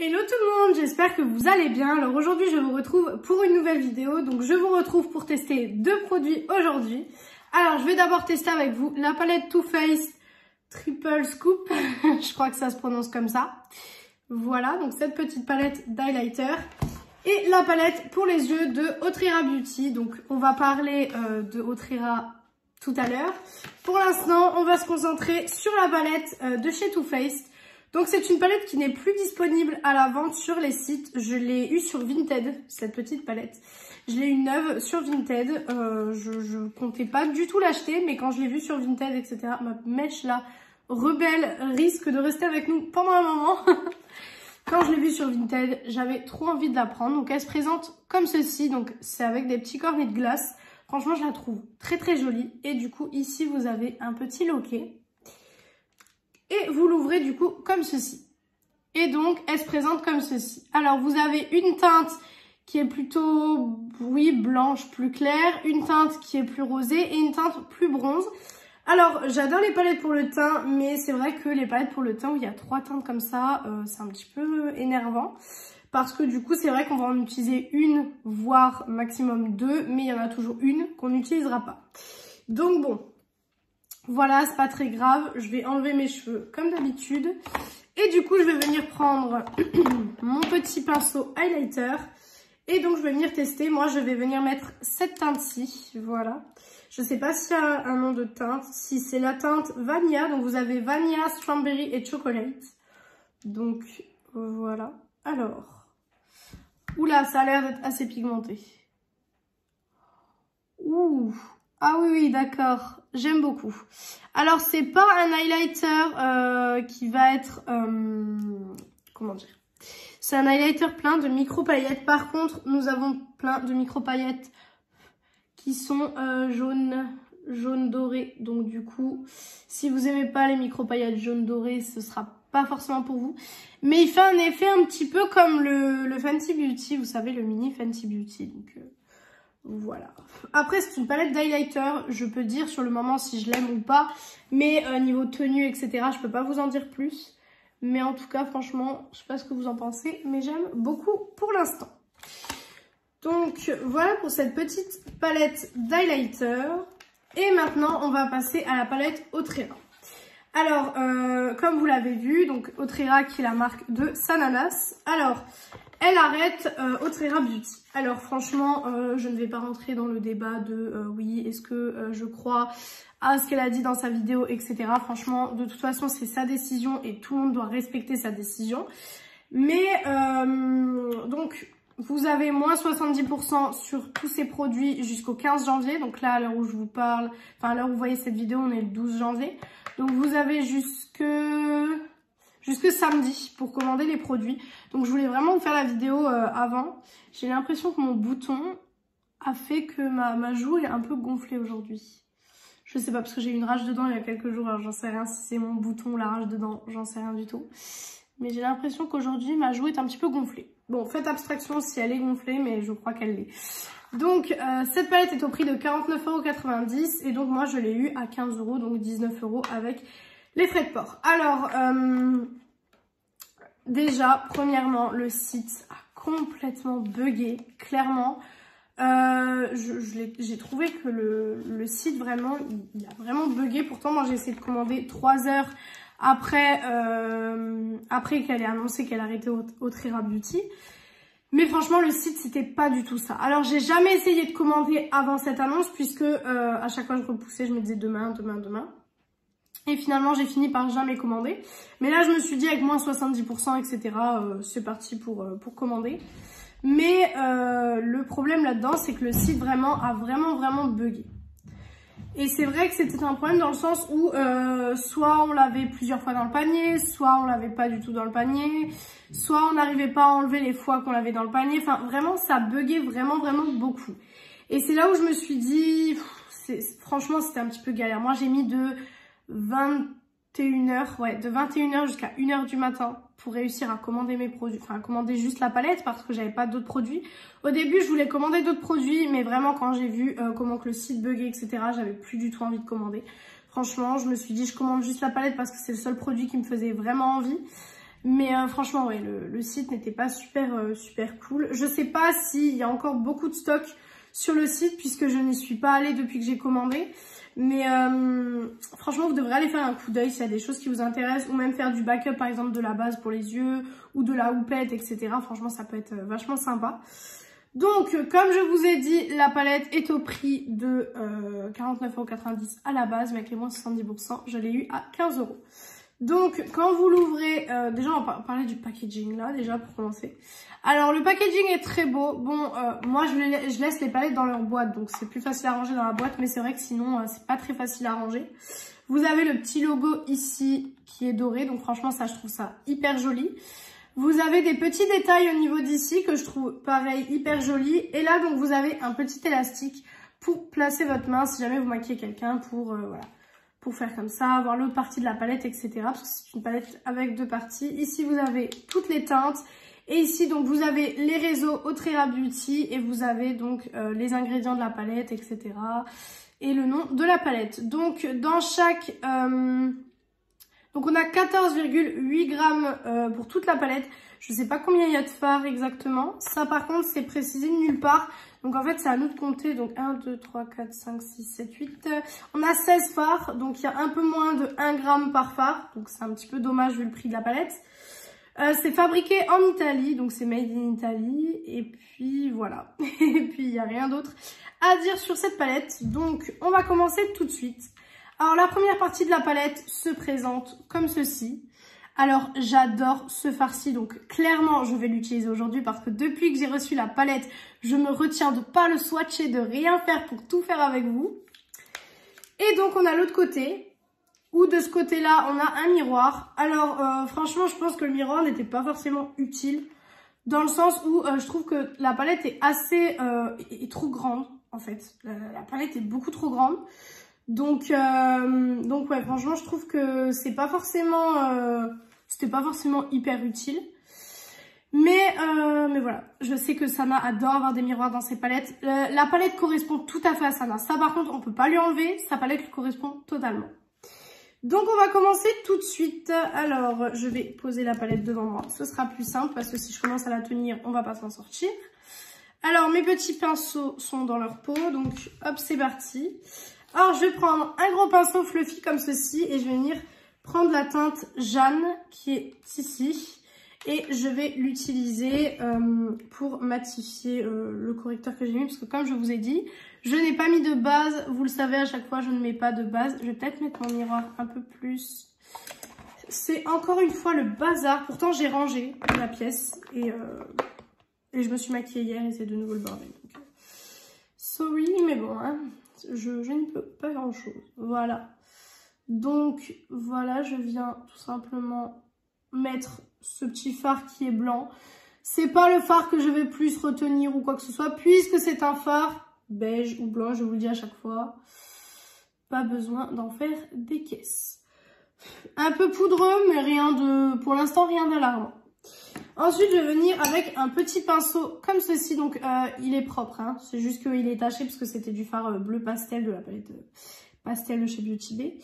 Hello tout le monde, j'espère que vous allez bien. Alors aujourd'hui je vous retrouve pour une nouvelle vidéo. Donc je vous retrouve pour tester deux produits aujourd'hui. Alors je vais d'abord tester avec vous la palette Too Faced Triple Scoop. Je crois que ça se prononce comme ça. Voilà, donc cette petite palette d'highlighter. Et la palette pour les yeux de Autrera Beauty. Donc on va parler de Autrera tout à l'heure. Pour l'instant on va se concentrer sur la palette de chez Too Faced. Donc c'est une palette qui n'est plus disponible à la vente sur les sites. Je l'ai eue sur Vinted, cette petite palette. Je l'ai eue neuve sur Vinted. Je comptais pas du tout l'acheter, mais quand je l'ai vue sur Vinted, etc., ma mèche là, rebelle, risque de rester avec nous pendant un moment. Quand je l'ai vue sur Vinted, j'avais trop envie de la prendre. Donc elle se présente comme ceci. Donc c'est avec des petits cornets de glace. Franchement, je la trouve très très jolie. Et du coup, ici, vous avez un petit loquet. Et vous l'ouvrez du coup comme ceci. Et donc, elle se présente comme ceci. Alors, vous avez une teinte qui est plutôt, oui, blanche, plus claire. Une teinte qui est plus rosée et une teinte plus bronze. Alors, j'adore les palettes pour le teint, mais c'est vrai que les palettes pour le teint où il y a trois teintes comme ça, c'est un petit peu énervant. Parce que du coup, c'est vrai qu'on va en utiliser une, voire maximum deux, mais il y en a toujours une qu'on n'utilisera pas. Donc bon. Voilà, c'est pas très grave, je vais enlever mes cheveux comme d'habitude. Et du coup, je vais venir prendre mon petit pinceau highlighter. Et donc, je vais venir tester. Moi, je vais venir mettre cette teinte-ci, voilà. Je sais pas s'il y a un nom de teinte. Si c'est la teinte Vanilla, donc vous avez Vanilla, Strawberry et Chocolate. Donc, voilà. Alors, oula, ça a l'air d'être assez pigmenté. Ouh. Ah oui, oui, d'accord. J'aime beaucoup. Alors, c'est pas un highlighter qui va être... comment dire? C'est un highlighter plein de micro-paillettes. Par contre, nous avons plein de micro-paillettes qui sont jaune doré. Donc, du coup, si vous aimez pas les micro-paillettes jaune doré, ce sera pas forcément pour vous. Mais il fait un effet un petit peu comme le Fenty Beauty. Vous savez, le mini Fenty Beauty. Donc... voilà. Après, c'est une palette d'highlighter. Je peux dire sur le moment si je l'aime ou pas. Mais niveau tenue, etc., je peux pas vous en dire plus. Mais en tout cas, franchement, je sais pas ce que vous en pensez. Mais j'aime beaucoup pour l'instant. Donc, voilà pour cette petite palette d'highlighter. Et maintenant, on va passer à la palette Autrera. Alors, comme vous l'avez vu, donc Autrera qui est la marque de Sananas. Alors... elle arrête Autrera Beauty. Alors franchement, je ne vais pas rentrer dans le débat de oui, est-ce que je crois à ce qu'elle a dit dans sa vidéo, etc. Franchement, de toute façon, c'est sa décision et tout le monde doit respecter sa décision. Mais donc, vous avez moins 70% sur tous ces produits jusqu'au 15 janvier. Donc là, à l'heure où je vous parle, enfin à l'heure où vous voyez cette vidéo, on est le 12 janvier. Donc vous avez jusque samedi pour commander les produits. Donc je voulais vraiment vous faire la vidéo avant. J'ai l'impression que mon bouton a fait que ma joue est un peu gonflée aujourd'hui. Je sais pas parce que j'ai eu une rage dedans il y a quelques jours. Alors j'en sais rien si c'est mon bouton ou la rage dedans. J'en sais rien du tout. Mais j'ai l'impression qu'aujourd'hui ma joue est un petit peu gonflée. Bon, faites abstraction si elle est gonflée, mais je crois qu'elle l'est. Donc cette palette est au prix de 49,90 € et donc moi je l'ai eu à 15 €, donc 19 € avec les frais de port. Alors, déjà, premièrement, le site a complètement bugué, clairement. J'ai trouvé que le site, vraiment, il a vraiment bugué. Pourtant, moi, j'ai essayé de commander 3 heures après qu'elle ait annoncé qu'elle arrêtait Autrera Beauty. Mais franchement, le site, c'était pas du tout ça. Alors, j'ai jamais essayé de commander avant cette annonce, puisque à chaque fois que je repoussais, je me disais demain. Et finalement, j'ai fini par jamais commander. Mais là, je me suis dit avec moins 70%, etc., c'est parti pour commander. Mais le problème là-dedans, c'est que le site a vraiment bugué. Et c'est vrai que c'était un problème dans le sens où soit on l'avait plusieurs fois dans le panier, soit on l'avait pas du tout dans le panier, soit on n'arrivait pas à enlever les fois qu'on l'avait dans le panier. Enfin, vraiment, ça buguait vraiment beaucoup. Et c'est là où je me suis dit, franchement, c'était un petit peu galère. Moi, j'ai mis de 21h, ouais, de 21h jusqu'à 1h du matin pour réussir à commander mes produits, enfin à commander juste la palette parce que j'avais pas d'autres produits. Au début, je voulais commander d'autres produits, mais vraiment quand j'ai vu comment que le site buguait, etc., j'avais plus du tout envie de commander. Franchement, je me suis dit, je commande juste la palette parce que c'est le seul produit qui me faisait vraiment envie. Mais franchement, ouais, le site n'était pas super cool. Je sais pas s'il y a encore beaucoup de stock sur le site puisque je n'y suis pas allée depuis que j'ai commandé. Mais franchement, vous devrez aller faire un coup d'œil s'il y a des choses qui vous intéressent ou même faire du backup par exemple de la base pour les yeux ou de la houppette, etc. Franchement, ça peut être vachement sympa. Donc, comme je vous ai dit, la palette est au prix de 49,90 € à la base, mais avec les moins 70%, je l'ai eu à 15 €. Donc, quand vous l'ouvrez, déjà on va parler du packaging là, déjà pour commencer. Alors, le packaging est très beau. Bon, moi je laisse les palettes dans leur boîte, donc c'est plus facile à ranger dans la boîte, mais c'est vrai que sinon, c'est pas très facile à ranger. Vous avez le petit logo ici qui est doré, donc franchement, ça, je trouve ça hyper joli. Vous avez des petits détails au niveau d'ici que je trouve pareil hyper joli. Et là, donc, vous avez un petit élastique pour placer votre main si jamais vous maquillez quelqu'un pour, voilà, pour faire comme ça, avoir l'autre partie de la palette, etc. Parce que c'est une palette avec deux parties. Ici, vous avez toutes les teintes. Et ici, donc, vous avez les réseaux Autrera Beauty et vous avez donc les ingrédients de la palette, etc. Et le nom de la palette. Donc, dans chaque... Donc on a 14,8 grammes pour toute la palette. Je sais pas combien il y a de fards exactement. Ça par contre c'est précisé nulle part. Donc en fait c'est à nous de compter. Donc 1, 2, 3, 4, 5, 6, 7, 8. On a 16 fards. Donc il y a un peu moins de 1 gramme par fard. Donc c'est un petit peu dommage vu le prix de la palette. C'est fabriqué en Italie. Donc c'est made in Italy. Et puis voilà. Et puis il n'y a rien d'autre à dire sur cette palette. Donc on va commencer tout de suite. Alors la première partie de la palette se présente comme ceci. Alors j'adore ce fard-ci, donc clairement je vais l'utiliser aujourd'hui parce que depuis que j'ai reçu la palette, je me retiens de pas le swatcher, de rien faire pour tout faire avec vous. Et donc on a l'autre côté, où de ce côté-là on a un miroir. Alors franchement je pense que le miroir n'était pas forcément utile, dans le sens où je trouve que la palette est assez, est trop grande en fait. La palette est beaucoup trop grande. Donc ouais, franchement, je trouve que c'est pas forcément, c'était pas forcément hyper utile. Mais voilà, je sais que Sana adore avoir des miroirs dans ses palettes. La palette correspond tout à fait à Sana. Ça, par contre, on peut pas lui enlever. Sa palette lui correspond totalement. Donc, on va commencer tout de suite. Alors, je vais poser la palette devant moi. Ce sera plus simple parce que si je commence à la tenir, on va pas s'en sortir. Alors, mes petits pinceaux sont dans leur pot. Donc, hop, c'est parti. Alors, je vais prendre un gros pinceau fluffy comme ceci et je vais venir prendre la teinte Jeanne qui est ici. Et je vais l'utiliser pour matifier le correcteur que j'ai mis. Parce que comme je vous ai dit, je n'ai pas mis de base. Vous le savez, à chaque fois, je ne mets pas de base. Je vais peut-être mettre mon miroir un peu plus. C'est encore une fois le bazar. Pourtant, j'ai rangé la pièce. Et je me suis maquillée hier et c'est de nouveau le bordel. Donc, sorry, mais bon, hein. Je ne peux pas grand chose. Voilà. Donc voilà, je viens tout simplement mettre ce petit fard qui est blanc. C'est pas le fard que je vais plus retenir ou quoi que ce soit, puisque c'est un fard beige ou blanc, je vous le dis à chaque fois. Pas besoin d'en faire des caisses. Un peu poudreux, mais rien de, pour l'instant, rien d'alarmant. Ensuite, je vais venir avec un petit pinceau comme ceci. Donc, il est propre. Hein. C'est juste qu'il est taché parce que c'était du fard bleu pastel de la palette pastel de chez Beauty Bay.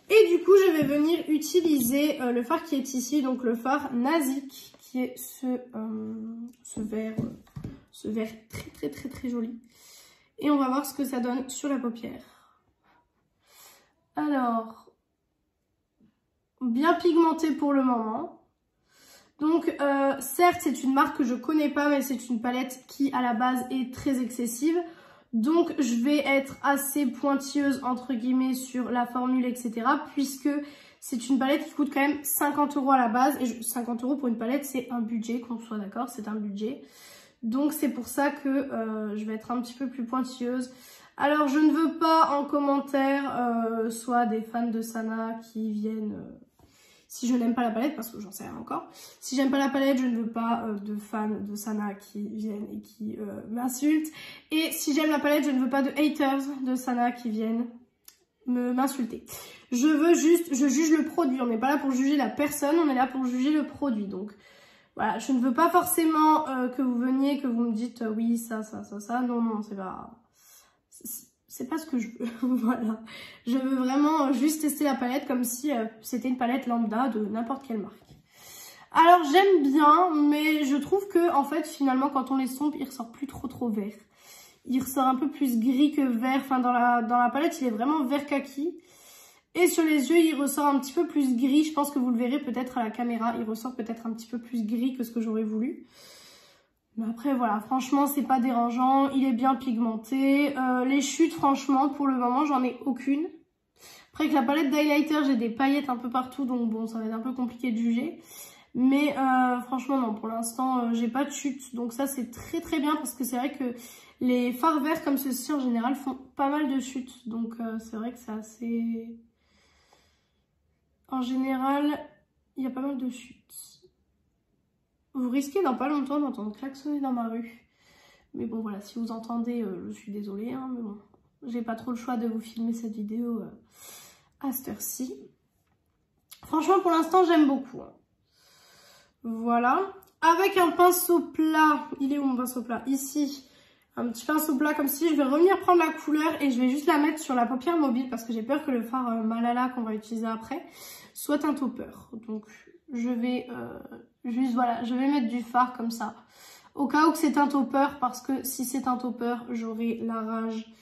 Et du coup, je vais venir utiliser le fard qui est ici. Donc, le fard Nazik qui est ce vert très joli. Et on va voir ce que ça donne sur la paupière. Alors, bien pigmenté pour le moment. Donc, certes, c'est une marque que je connais pas, mais c'est une palette qui, à la base, est très excessive. Donc, je vais être assez pointilleuse, entre guillemets, sur la formule, etc. Puisque c'est une palette qui coûte quand même 50 € à la base. Et 50 € pour une palette, c'est un budget, qu'on soit d'accord, c'est un budget. Donc, c'est pour ça que je vais être un petit peu plus pointilleuse. Alors, je ne veux pas en commentaire, soit des fans de Sana qui viennent... si je n'aime pas la palette, parce que j'en sais rien encore. Si j'aime pas la palette, je ne veux pas de fans de Sana qui viennent et qui m'insultent. Et si j'aime la palette, je ne veux pas de haters de Sana qui viennent m'insulter. Je veux juste, je juge le produit. On n'est pas là pour juger la personne, on est là pour juger le produit. Donc voilà, je ne veux pas forcément que vous veniez, que vous me dites oui, ça. Non, c'est pas... c'est pas ce que je veux, voilà. Je veux vraiment juste tester la palette comme si c'était une palette lambda de n'importe quelle marque. Alors j'aime bien, mais je trouve que en fait finalement quand on l'estompe, il ressort plus trop vert. Il ressort un peu plus gris que vert. Enfin dans la palette, il est vraiment vert kaki. Et sur les yeux, il ressort un petit peu plus gris. Je pense que vous le verrez peut-être à la caméra. Il ressort peut-être un petit peu plus gris que ce que j'aurais voulu. Mais après voilà, franchement c'est pas dérangeant. Il est bien pigmenté. Les chutes, franchement, pour le moment, j'en ai aucune. Après avec la palette d'highlighter, j'ai des paillettes un peu partout. Donc bon, ça va être un peu compliqué de juger. Mais franchement non, pour l'instant j'ai pas de chute, donc ça c'est très bien parce que c'est vrai que les fards verts comme ceci en général font pas mal de chutes, donc c'est vrai que c'est assez... En général, il y a pas mal de chutes. Vous risquez dans pas longtemps d'entendre klaxonner dans ma rue. Mais bon voilà, si vous entendez, je suis désolée, hein, mais bon, j'ai pas trop le choix de vous filmer cette vidéo à cette heure-ci. Franchement pour l'instant j'aime beaucoup. Hein. Voilà, avec un pinceau plat, il est où mon pinceau plat? Ici, un petit pinceau plat comme ci, je vais revenir prendre la couleur et je vais juste la mettre sur la paupière mobile parce que j'ai peur que le fard Malala qu'on va utiliser après soit un topper. Donc je vais juste, voilà, je vais mettre du fard comme ça, au cas où que c'est un topper, parce que si c'est un topper, j'aurai la rage.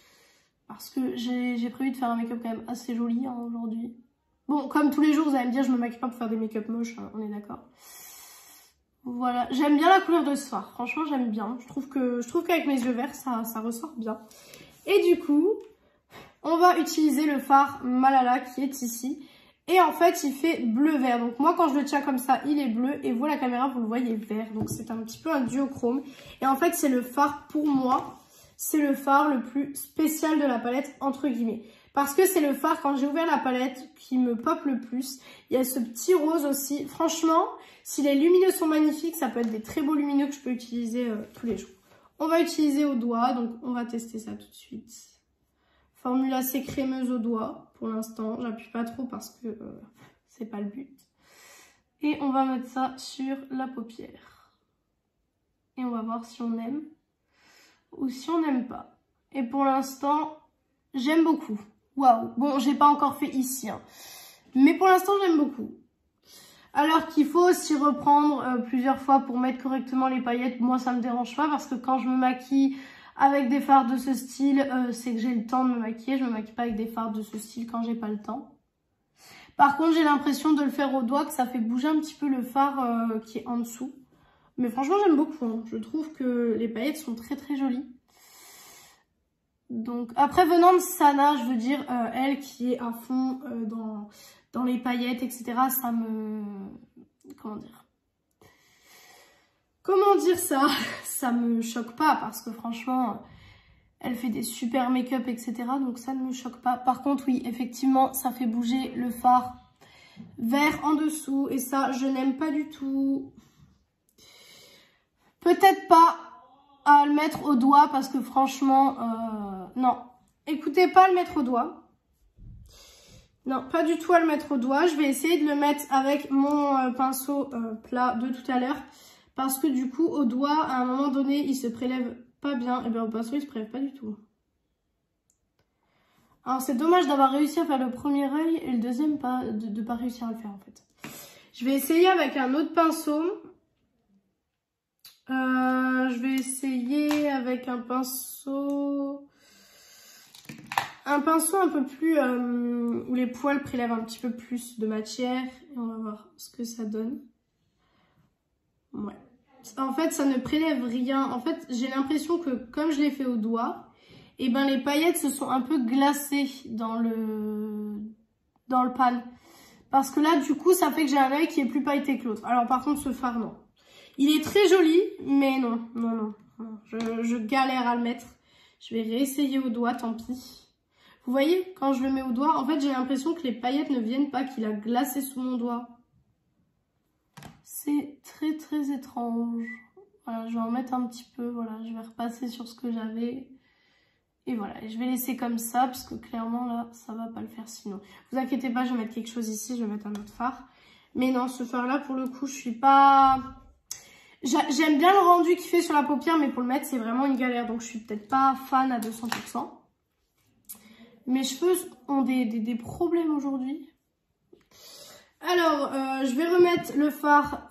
Parce que j'ai prévu de faire un make-up quand même assez joli hein, aujourd'hui. Bon, comme tous les jours, vous allez me dire, je me maquille pas pour faire des make-up moches, hein, on est d'accord. Voilà, j'aime bien la couleur de ce fard, franchement j'aime bien, je trouve qu'avec mes yeux verts ça ressort bien. Et du coup, on va utiliser le fard Malala qui est ici. Et en fait il fait bleu-vert, donc moi quand je le tiens comme ça il est bleu et vous la caméra vous le voyez vert. Donc c'est un petit peu un duochrome. Et en fait c'est le fard pour moi, c'est le fard le plus spécial de la palette entre guillemets. Parce que c'est le fard, quand j'ai ouvert la palette, qui me pop le plus. Il y a ce petit rose aussi. Franchement, si les lumineux sont magnifiques, ça peut être des très beaux lumineux que je peux utiliser tous les jours. On va utiliser au doigt, donc on va tester ça tout de suite. Formule assez crémeuse au doigt, pour l'instant. J'appuie pas trop parce que c'est pas le but. Et on va mettre ça sur la paupière. Et on va voir si on aime ou si on n'aime pas. Et pour l'instant, j'aime beaucoup. Waouh, bon, j'ai pas encore fait ici, hein. Mais pour l'instant, j'aime beaucoup. Alors qu'il faut aussi reprendre plusieurs fois pour mettre correctement les paillettes. Moi, ça me dérange pas parce que quand je me maquille avec des fards de ce style, c'est que j'ai le temps de me maquiller. Je me maquille pas avec des fards de ce style quand j'ai pas le temps. Par contre, j'ai l'impression de le faire au doigt, que ça fait bouger un petit peu le fard qui est en dessous. Mais franchement, j'aime beaucoup, hein. Je trouve que les paillettes sont très jolies. Donc après venant de Sana, je veux dire elle qui est à fond dans les paillettes etc, ça me... Comment dire ça? Ça me choque pas parce que franchement elle fait des super make-up etc, donc ça ne me choque pas. Par contre oui, effectivement ça fait bouger le fard vert en dessous et ça je n'aime pas du tout. Peut-être pas à le mettre au doigt parce que franchement non, écoutez, pas à le mettre au doigt, non, pas du tout à le mettre au doigt. Je vais essayer de le mettre avec mon pinceau plat de tout à l'heure parce que du coup au doigt à un moment donné il se prélève pas bien et bien au pinceau il se prélève pas du tout. Alors c'est dommage d'avoir réussi à faire le premier œil et le deuxième pas, de pas réussir à le faire en fait. Je vais essayer avec un autre pinceau. Je vais essayer avec un pinceau un peu plus où les poils prélèvent un petit peu plus de matière et on va voir ce que ça donne. Ouais. En fait, ça ne prélève rien. En fait, j'ai l'impression que comme je l'ai fait au doigt, et ben les paillettes se sont un peu glacées dans le pan. Parce que là, du coup, ça fait que j'ai un œil qui est plus pailleté que l'autre. Alors par contre, ce fard, non. Il est très joli, mais non. Je galère à le mettre. Je vais réessayer au doigt, tant pis. Vous voyez, quand je le mets au doigt, en fait, j'ai l'impression que les paillettes ne viennent pas, qu'il a glacé sous mon doigt. C'est très étrange. Voilà, je vais en mettre un petit peu, voilà, je vais repasser sur ce que j'avais. Et voilà, et je vais laisser comme ça, parce que clairement, là, ça va pas le faire sinon. Vous inquiétez pas, je vais mettre quelque chose ici, je vais mettre un autre fard. Mais non, ce fard-là, pour le coup, je suis pas... J'aime bien le rendu qu'il fait sur la paupière, mais pour le mettre, c'est vraiment une galère. Donc, je suis peut-être pas fan à 200%. Mes cheveux ont des problèmes aujourd'hui. Alors, Alors, je vais remettre le fard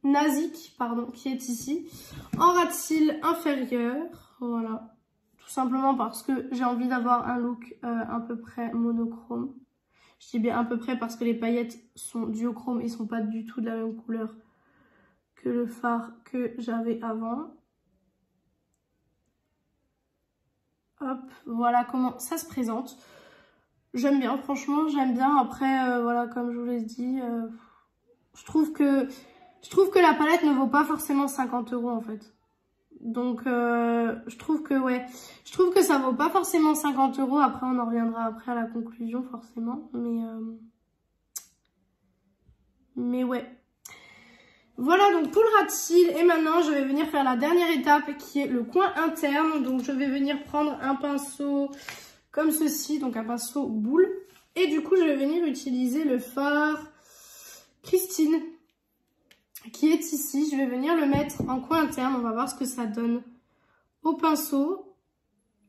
Nazik, pardon, qui est ici, en ras de cils inférieur. Voilà. Tout simplement parce que j'ai envie d'avoir un look à peu près monochrome. Je dis bien à peu près parce que les paillettes sont duochrome et sont pas du tout de la même couleur que le fard que j'avais avant. Hop, voilà comment ça se présente. J'aime bien, franchement, j'aime bien. Après, voilà, comme je vous l'ai dit, je trouve que la palette ne vaut pas forcément 50 € en fait. Donc, je trouve que ça vaut pas forcément 50 €. Après, on en reviendra après à la conclusion, forcément. Mais ouais. Voilà donc pour le ras de cils. Et maintenant, je vais venir faire la dernière étape qui est le coin interne. Donc, je vais venir prendre un pinceau comme ceci, donc un pinceau boule. Et du coup, je vais venir utiliser le fard Christine, qui est ici. Je vais venir le mettre en coin interne. On va voir ce que ça donne au pinceau.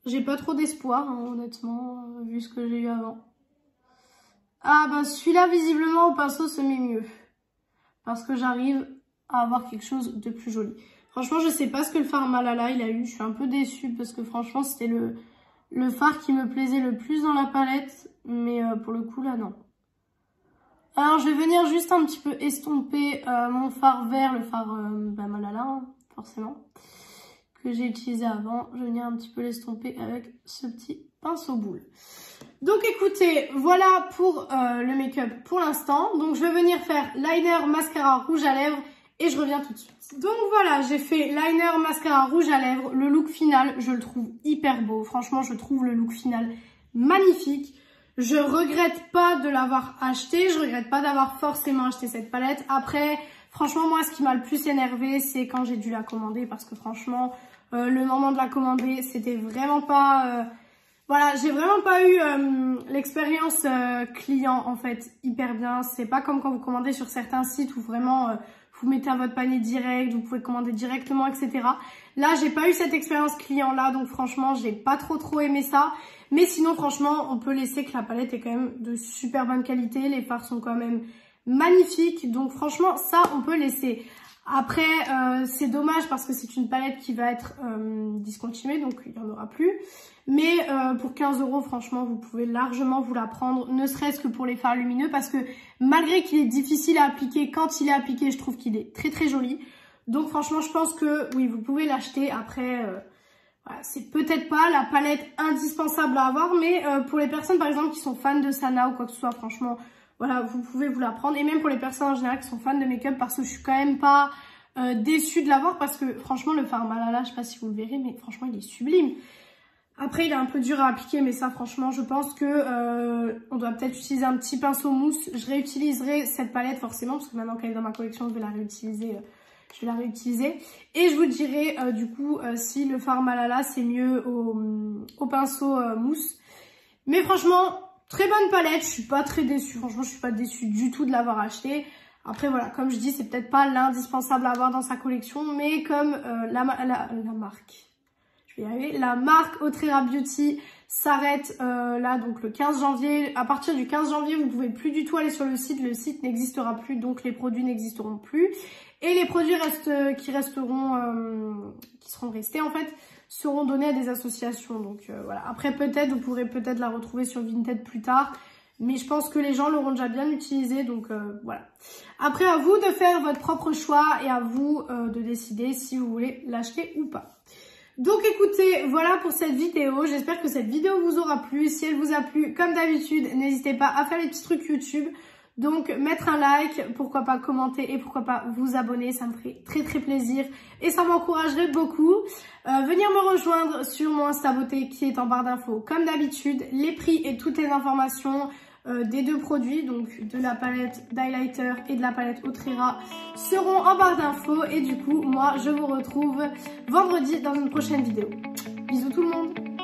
J'ai pas trop d'espoir, hein, honnêtement, vu ce que j'ai eu avant. Ah ben celui-là, visiblement, au pinceau se met mieux. Parce que j'arrive à avoir quelque chose de plus joli. Franchement, je sais pas ce que le fard Malala il a eu. Je suis un peu déçue parce que franchement, c'était le fard qui me plaisait le plus dans la palette. Mais pour le coup, là, non. Alors, je vais venir juste un petit peu estomper mon fard vert, le fard Malala, hein, forcément, que j'ai utilisé avant. Je vais venir un petit peu l'estomper avec ce petit pinceau boule. Donc, écoutez, voilà pour le make-up pour l'instant. Donc, je vais venir faire liner, mascara, rouge à lèvres et je reviens tout de suite. Donc, voilà, j'ai fait liner, mascara, rouge à lèvres. Le look final, je le trouve hyper beau. Franchement, je trouve le look final magnifique. Je regrette pas de l'avoir acheté, je regrette pas d'avoir forcément acheté cette palette. Après, franchement, moi, ce qui m'a le plus énervé, c'est quand j'ai dû la commander parce que franchement, le moment de la commander, c'était vraiment pas... voilà, j'ai vraiment pas eu l'expérience client, en fait, hyper bien. C'est pas comme quand vous commandez sur certains sites où vraiment... vous mettez à votre panier direct, vous pouvez commander directement, etc. Là, j'ai pas eu cette expérience client-là, donc franchement, j'ai pas trop aimé ça. Mais sinon, franchement, on peut laisser que la palette est quand même de super bonne qualité. Les fards sont quand même magnifiques. Donc franchement, ça, on peut laisser. Après, c'est dommage parce que c'est une palette qui va être discontinuée, donc il n'y en aura plus. Mais pour 15 €, franchement, vous pouvez largement vous la prendre, ne serait-ce que pour les fards lumineux. Parce que malgré qu'il est difficile à appliquer, quand il est appliqué, je trouve qu'il est très joli. Donc franchement, je pense que oui, vous pouvez l'acheter. Après... voilà, c'est peut-être pas la palette indispensable à avoir, mais pour les personnes par exemple qui sont fans de Sana ou quoi que ce soit, franchement, voilà, vous pouvez vous la prendre. Et même pour les personnes en général qui sont fans de make-up, parce que je suis quand même pas déçue de l'avoir, parce que franchement le fard Malala, je sais pas si vous le verrez, mais franchement il est sublime. Après il est un peu dur à appliquer, mais ça franchement je pense que on doit peut-être utiliser un petit pinceau mousse. Je réutiliserai cette palette forcément, parce que maintenant qu'elle est dans ma collection, je vais la réutiliser. Je vais la réutiliser et je vous dirai du coup si le fard Malala c'est mieux au pinceau mousse. Mais franchement, très bonne palette, je suis pas très déçue. Franchement, je suis pas déçue du tout de l'avoir acheté. Après voilà, comme je dis, c'est peut-être pas l'indispensable à avoir dans sa collection, mais comme la marque, je vais y arriver, la marque Otrera Beauty s'arrête là donc le 15 janvier. À partir du 15 janvier, vous pouvez plus du tout aller sur le site n'existera plus, donc les produits n'existeront plus. Et les produits qui seront restés en fait, seront donnés à des associations. Donc voilà. Après peut-être, vous pourrez peut-être la retrouver sur Vinted plus tard. Mais je pense que les gens l'auront déjà bien utilisé. Donc voilà. Après à vous de faire votre propre choix et à vous de décider si vous voulez l'acheter ou pas. Donc écoutez, voilà pour cette vidéo. J'espère que cette vidéo vous aura plu. Si elle vous a plu, comme d'habitude, n'hésitez pas à faire les petits trucs YouTube. Donc mettre un like, pourquoi pas commenter et pourquoi pas vous abonner, ça me ferait très plaisir et ça m'encouragerait beaucoup. Venir me rejoindre sur mon Insta Beauté qui est en barre d'infos comme d'habitude. Les prix et toutes les informations des deux produits, donc de la palette d'highlighter et de la palette Otrera, seront en barre d'infos. Et du coup, moi je vous retrouve vendredi dans une prochaine vidéo. Bisous tout le monde!